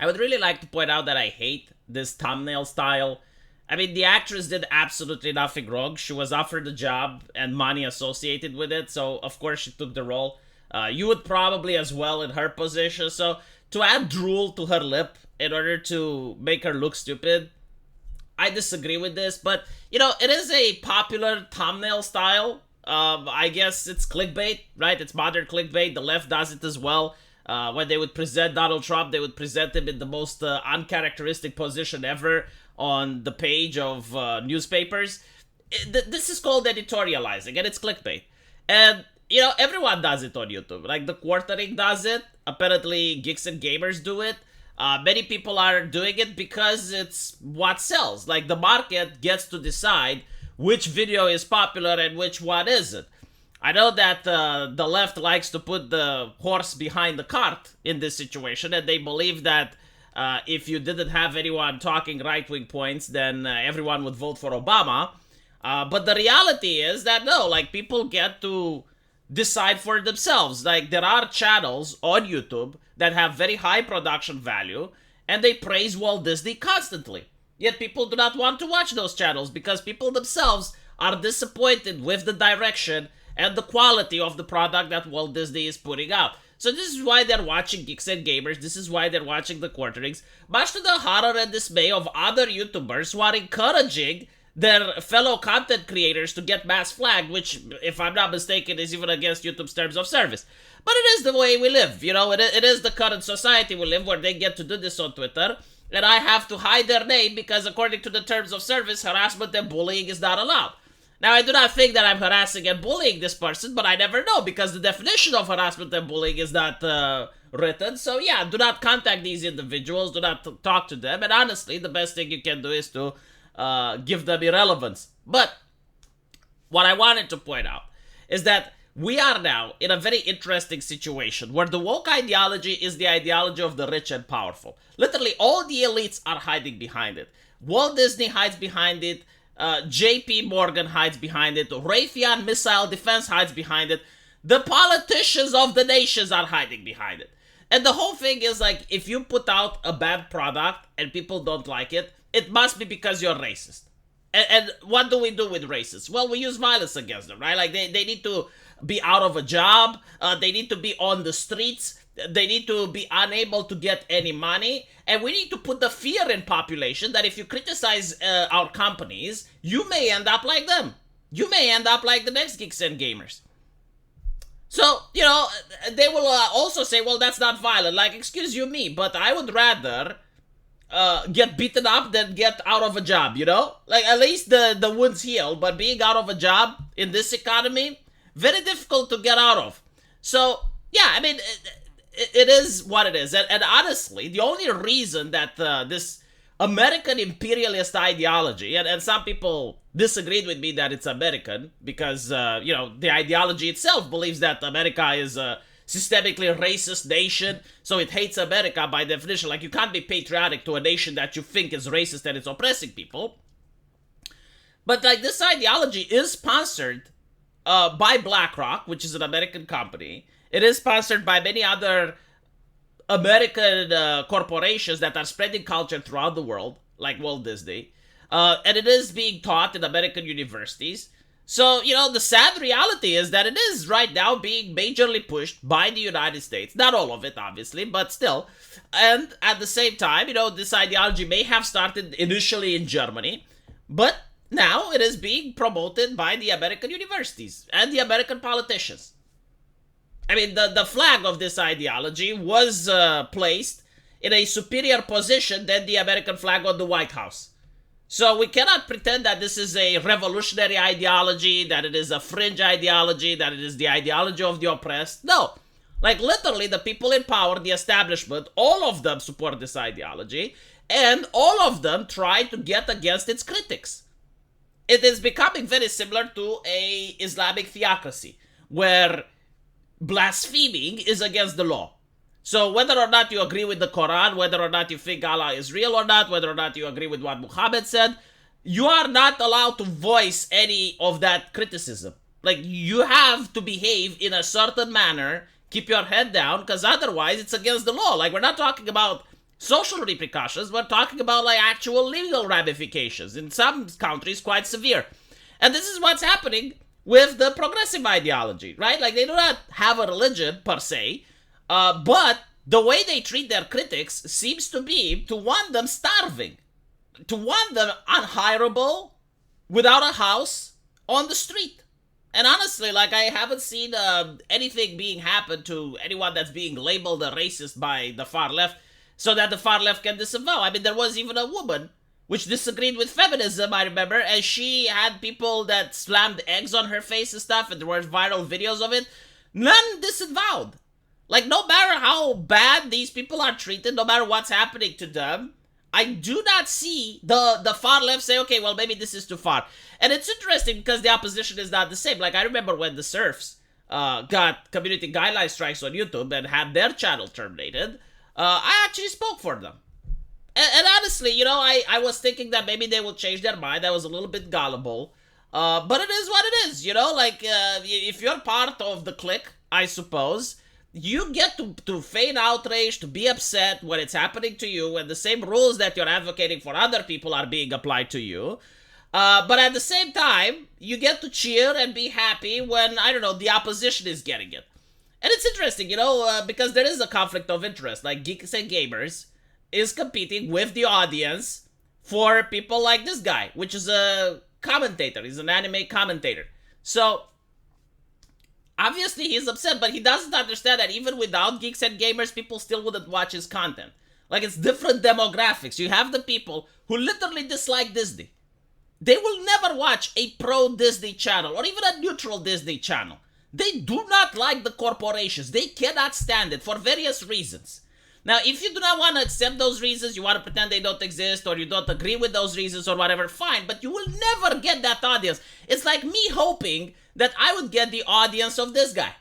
I would really like to point out that I hate this thumbnail style. I mean, the actress did absolutely nothing wrong. She was offered a job and money associated with it, so of course she took the role. You would probably as well in her position. So to add drool to her lip in order to make her look stupid, I disagree with this. But it is a popular thumbnail style. I guess it's clickbait, right? It's modern clickbait. The left does it as well. When they would present Donald Trump, they would present him in the most uncharacteristic position ever on the page of newspapers. This is called editorializing, and it's clickbait. And everyone does it on YouTube. Like the Quartering does it. Apparently, Geeks and Gamers do it. Many people are doing it because it's what sells. Like the market gets to decide which video is popular and which one isn't. I know that the left likes to put the horse behind the cart in this situation, and they believe that if you didn't have anyone talking right-wing points, then everyone would vote for Obama. But the reality is that no, like people get to decide for themselves. Like there are channels on YouTube that have very high production value, and they praise Walt Disney constantly. Yet people do not want to watch those channels because people themselves are disappointed with the direction and the quality of the product that Walt Disney is putting out. So this is why they're watching Geeks and Gamers, this is why they're watching the Quarterings, much to the horror and dismay of other YouTubers who are encouraging their fellow content creators to get mass flagged, which, if I'm not mistaken, is even against YouTube's terms of service. But it is the way we live, it is the current society we live where they get to do this on Twitter, and I have to hide their name because according to the terms of service, harassment and bullying is not allowed. Now, I do not think that I'm harassing and bullying this person, but I never know because the definition of harassment and bullying is not written. So yeah, do not contact these individuals, do not talk to them, and honestly, the best thing you can do is to give them irrelevance. But what I wanted to point out is that we are now in a very interesting situation where the woke ideology is the ideology of the rich and powerful. Literally, all the elites are hiding behind it. Walt Disney hides behind it. JP Morgan hides behind it. Raytheon Missile Defense hides behind it. The politicians of the nations are hiding behind it. And the whole thing is like, if you put out a bad product and people don't like it, it must be because you're racist. And what do we do with racists? Well, we use violence against them, right? Like they need to be out of a job. They need to be on the streets. They need to be unable to get any money. And we need to put the fear in population that if you criticize our companies, you may end up like them. You may end up like the next Geeks and Gamers. So, they will also say, well, that's not violent. Like, excuse you me, but I would rather get beaten up than get out of a job, Like, at least the wounds heal, but being out of a job in this economy, very difficult to get out of. So, yeah, I mean, it is what it is. And honestly, the only reason that this American imperialist ideology, and some people disagreed with me that it's American because, the ideology itself believes that America is a systemically racist nation, so it hates America by definition. Like, you can't be patriotic to a nation that you think is racist and it's oppressing people. But, like, this ideology is sponsored by BlackRock, which is an American company. It is sponsored by many other American corporations that are spreading culture throughout the world, like Walt Disney. And it is being taught in American universities. So, the sad reality is that it is right now being majorly pushed by the United States. Not all of it, obviously, but still. And at the same time, this ideology may have started initially in Germany, but now it is being promoted by the American universities and the American politicians. I mean, the flag of this ideology was placed in a superior position than the American flag on the White House. So we cannot pretend that this is a revolutionary ideology, that it is a fringe ideology, that it is the ideology of the oppressed. No. Like, literally, the people in power, the establishment, all of them support this ideology, and all of them try to get against its critics. It is becoming very similar to a Islamic theocracy, where blaspheming is against the law. So whether or not you agree with the Quran, whether or not you think Allah is real or not, whether or not you agree with what Muhammad said, you are not allowed to voice any of that criticism. Like, you have to behave in a certain manner, keep your head down, because otherwise it's against the law. Like, we're not talking about social repercussions. We're talking about like actual legal ramifications. In some countries, quite severe. And this is what's happening with the progressive ideology, right? Like they do not have a religion per se, but the way they treat their critics seems to be to want them starving, to want them unhireable, without a house, on the street. And honestly, like I haven't seen anything being happen to anyone that's being labeled a racist by the far left, so that the far left can disavow. I mean, there was even a woman which disagreed with feminism, I remember, and she had people that slammed eggs on her face and stuff, and there were viral videos of it. None disavowed. Like, no matter how bad these people are treated, no matter what's happening to them, I do not see the far left say, okay, well, maybe this is too far. And it's interesting because the opposition is not the same. Like, I remember when the Surfs got community guideline strikes on YouTube and had their channel terminated, I actually spoke for them. And honestly, you know, I was thinking that maybe they will change their mind. I was a little bit gullible. But it is what it is, you know? Like, if you're part of the clique, I suppose, you get to feign outrage, to be upset when it's happening to you, and the same rules that you're advocating for other people are being applied to you. But at the same time, you get to cheer and be happy when, I don't know, the opposition is getting it. And it's interesting, you know, because there is a conflict of interest. Like, Geeks and Gamers is competing with the audience for people like this guy, which is a commentator. He's an anime commentator. So, obviously he's upset, but he doesn't understand that even without Geeks and Gamers, people still wouldn't watch his content. Like, it's different demographics. You have the people who literally dislike Disney. They will never watch a pro-Disney channel or even a neutral Disney channel. They do not like the corporations. They cannot stand it for various reasons. Now, if you do not want to accept those reasons, you want to pretend they don't exist, or you don't agree with those reasons or whatever, fine, but you will never get that audience. It's like me hoping that I would get the audience of this guy.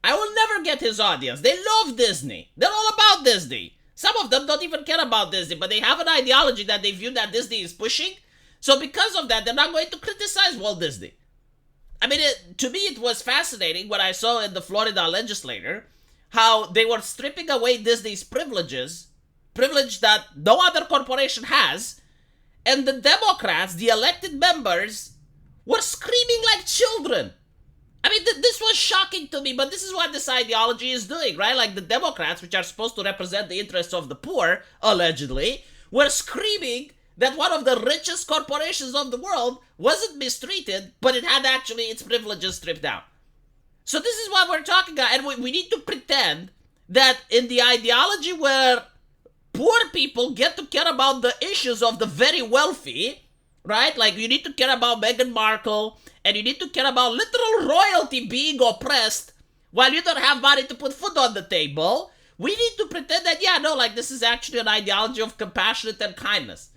I will never get his audience. They love Disney. They're all about Disney. Some of them don't even care about Disney, but they have an ideology that they view that Disney is pushing. So because of that, they're not going to criticize Walt Disney. I mean, to me, it was fascinating what I saw in the Florida legislature, how they were stripping away Disney's privilege that no other corporation has, and the Democrats, the elected members, were screaming like children. I mean, this was shocking to me, but this is what this ideology is doing, right? Like the Democrats, which are supposed to represent the interests of the poor, allegedly, were screaming that one of the richest corporations of the world wasn't mistreated, but it had actually its privileges stripped down. So this is what we're talking about, and we need to pretend that in the ideology where poor people get to care about the issues of the very wealthy, right? Like you need to care about Meghan Markle, and you need to care about literal royalty being oppressed while you don't have money to put food on the table. We need to pretend that, yeah, no, like this is actually an ideology of compassionate and kindness.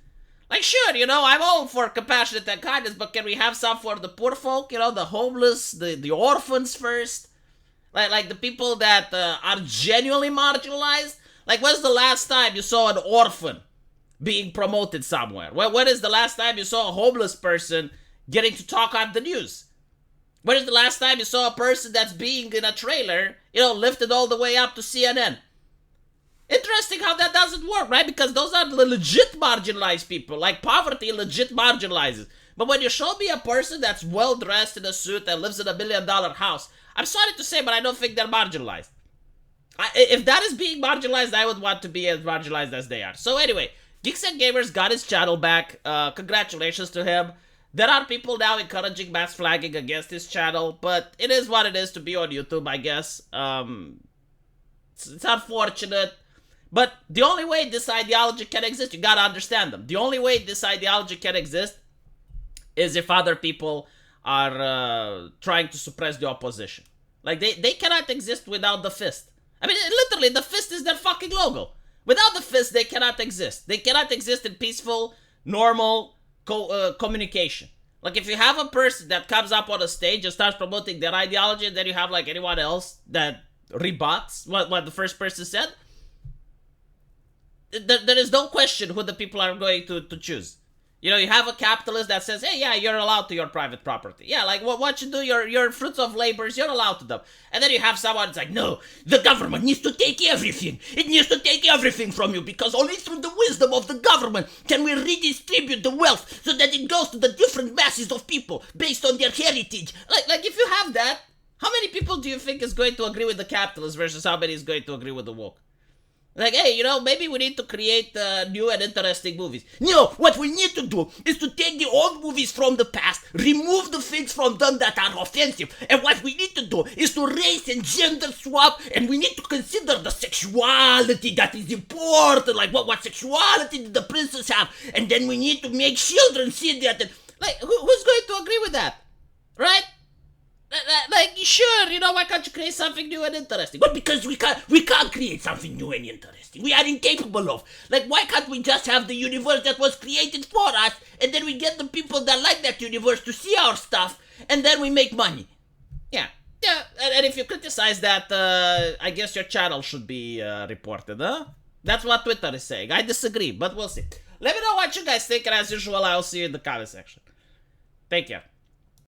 Like, sure, you know, I'm all for compassionate and kindness, but can we have some for the poor folk, you know, the homeless, the orphans first? Like the people that are genuinely marginalized? Like, when's the last time you saw an orphan being promoted somewhere? When is the last time you saw a homeless person getting to talk on the news? When is the last time you saw a person that's being in a trailer, you know, lifted all the way up to CNN? Interesting how that doesn't work, right? Because those are the legit marginalized people. Like poverty legit marginalizes. But when you show me a person that's well dressed in a suit and lives in $1 million house, I'm sorry to say, but I don't think they're marginalized. If that is being marginalized, I would want to be as marginalized as they are. So anyway, Geeks and Gamers got his channel back. Congratulations to him. There are people now encouraging mass flagging against his channel, but it is what it is to be on YouTube, I guess. It's unfortunate. But the only way this ideology can exist, you gotta understand them. The only way this ideology can exist is if other people are trying to suppress the opposition. Like, they cannot exist without the fist. I mean, literally, the fist is their fucking logo. Without the fist, they cannot exist. They cannot exist in peaceful, normal communication. Like, if you have a person that comes up on a stage and starts promoting their ideology, and then you have, like, anyone else that rebuts what the first person said, there is no question who the people are going to choose. You know, you have a capitalist that says, hey, yeah, you're allowed to your private property. Yeah, like what you do, your fruits of labors, you're allowed to them. And then you have someone that's like, no, the government needs to take everything. It needs to take everything from you because only through the wisdom of the government can we redistribute the wealth so that it goes to the different masses of people based on their heritage. Like if you have that, how many people do you think is going to agree with the capitalist versus how many is going to agree with the woke? Like, hey, you know, maybe we need to create new and interesting movies. No, what we need to do is to take the old movies from the past, remove the things from them that are offensive, and what we need to do is to race and gender swap, and we need to consider the sexuality that is important, like what sexuality did the princess have, and then we need to make children see that. And, like, who's going to agree with that? Right? Like, sure, you know, why can't you create something new and interesting? Well, because we can't create something new and interesting. We are incapable of. Like, why can't we just have the universe that was created for us, and then we get the people that like that universe to see our stuff, and then we make money? Yeah, and if you criticize that, I guess your channel should be reported, huh? That's what Twitter is saying. I disagree, but we'll see. Let me know what you guys think, and as usual, I'll see you in the comment section. Take care.